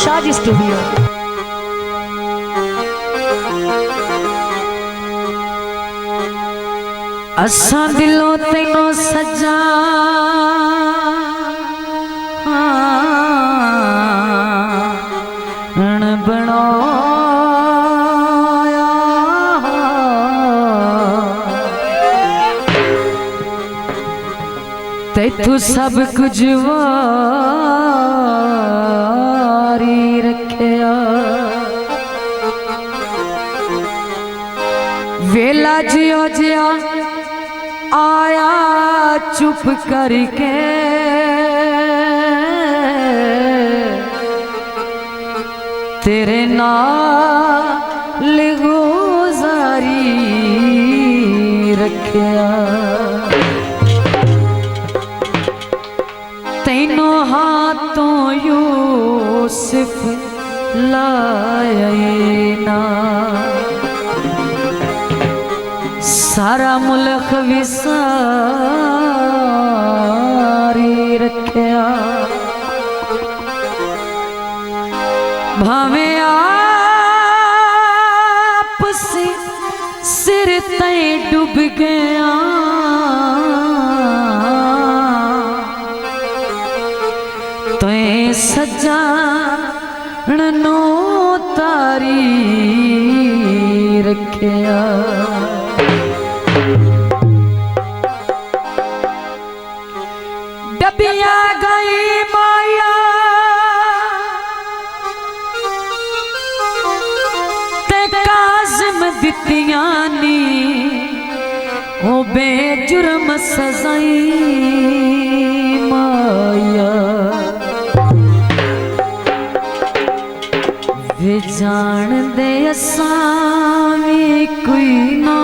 Shahaji studio. असा दिलों तेनों सजा बनाया, तैथू सब कुछ वारी रखिया। वेला जियो जिया आया चुप करके, तेरे नाल गुजारी रखिया। तैनों हाथों यूसुफ लाए ना, सारा मुल्क विसारी रखिया। भावे आप से सिर तय डूब गया, तो सजानो तारी रखिया। डबिया गई माया ते काज़िम दितियां नी, ओ बेजुर्म सजाई माया। वे जान दे असां भी कोई ना,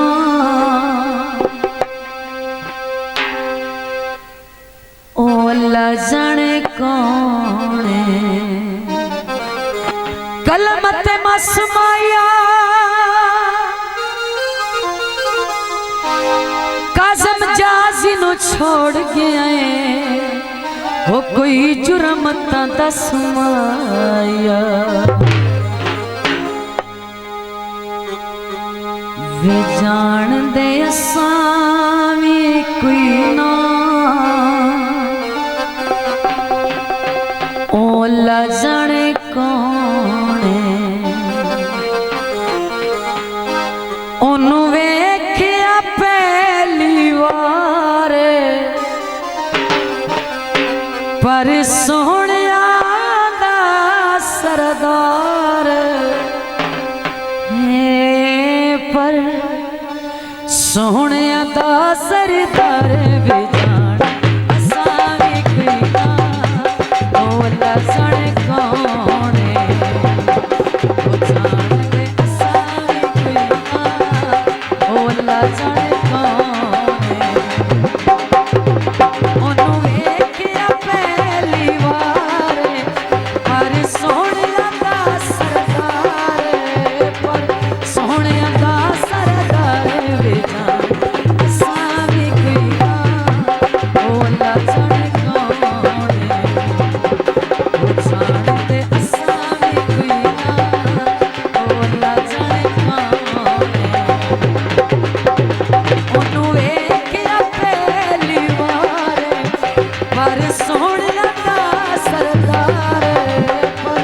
ओ अल्लाह जाने कौन है। कलम ते मसमाया काज़िम जाजी नु छोड़ गया है, वो कोई जुर्म ता दस माया। वे जान दे असां भी कोई ना, ओ अल्लाह जाने कौन है। ओनू वेख्या पहली बार पर सोहणिया दा सरदार है, पर सोहणिया दा सरदार वे जान असां भी कोई ना, ओ अल्लाह जाने कौन है। ओ जान दे असां भी कोई ना, ओ अल्लाह जाने कौन है। ओनू वेख्या पहली बार पर सोहणिया दा सरदार, पर सोहणिया दा सरदार वे जान असां भी कोई ना, ओ अल्लाह जाने कौन है। ओ जान दे असां भी कोई ना, ओ अल्लाह जाने कौन है। ओनू वेख्या पहली बार पर सोहणिया दा सरदार, पर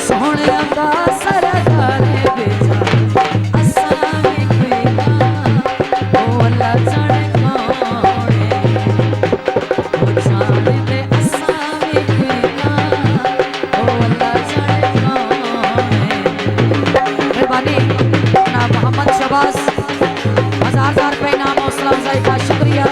सोहणिया दा सरदार वे जान असां भी कोई ना, ओ अल्लाह जाने कौन है। ओ जान दे असां भी कोई ना, ओ अल्लाह जाने कौन है। मेहरबानी जनाब मोहम्मद शहबाज, 1000 रुपये इनाम हौसला अफजाई का शुक्रिया।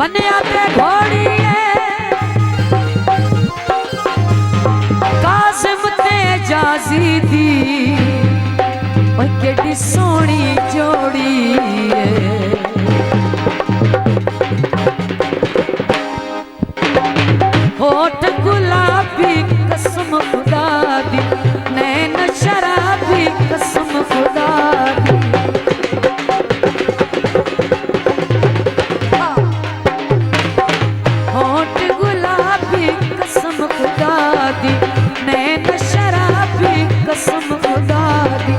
बनया ते घोड़िए कासिम ते जाजी दी ओए केडी सोहनी जोड़ी होठ गुलाबी कसम खुदा दी नैन शराबी कसम खुदा दी होठ गुलाबी कसम खुदा दी नैन शराबी कसम खुदा दी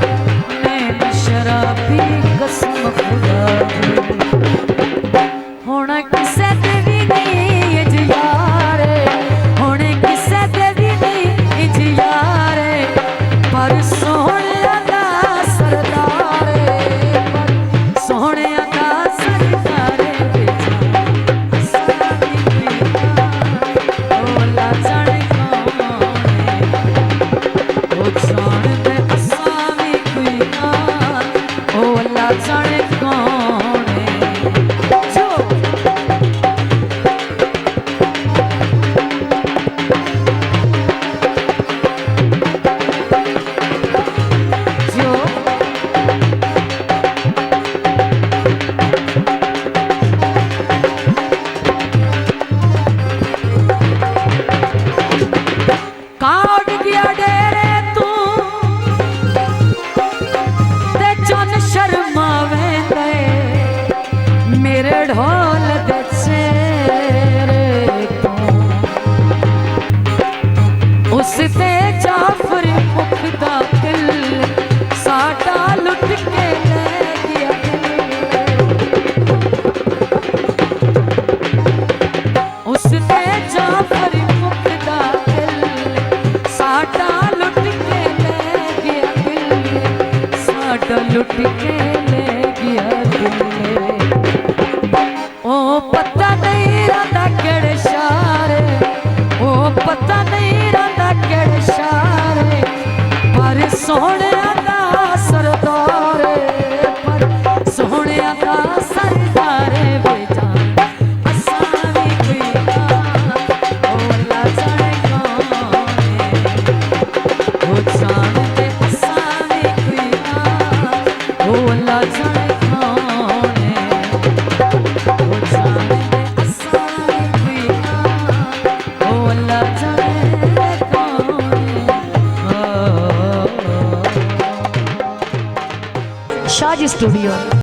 नैन शराबी कसम खुदा दी होना किसे ते भी नहीं इज यारे होने किसे ते भी नहीं इज यारे पर सोहणिया दा सरदार पर सोहणिया दा सरदार ओला जाने कौन ओ जान दे असावी कोई ना ओला जाने कौन जो काट गया डेरे तू ते चन शर्मावे दे मेरे ढोल दे चेहरे तू उस ते जाफर मुखदा दिल साडा लुट के ले गया उस ते जाफर मुखदा लुट के ले गया दिल साडा लुट के ले गया दिल ओ पता नहीं रहा केड़े शारे ओ पता नहीं रहा केड़े शारे पर सोहणे दा सरदार पर सोहणे दा सरदार बेजा असावी कोई ना ओला जाने ओ जान दे असावी कोई ना ओला जाने कौन ओ जान दे असावी कोई ना ओला जाने कौन शाजी स्टूडियो।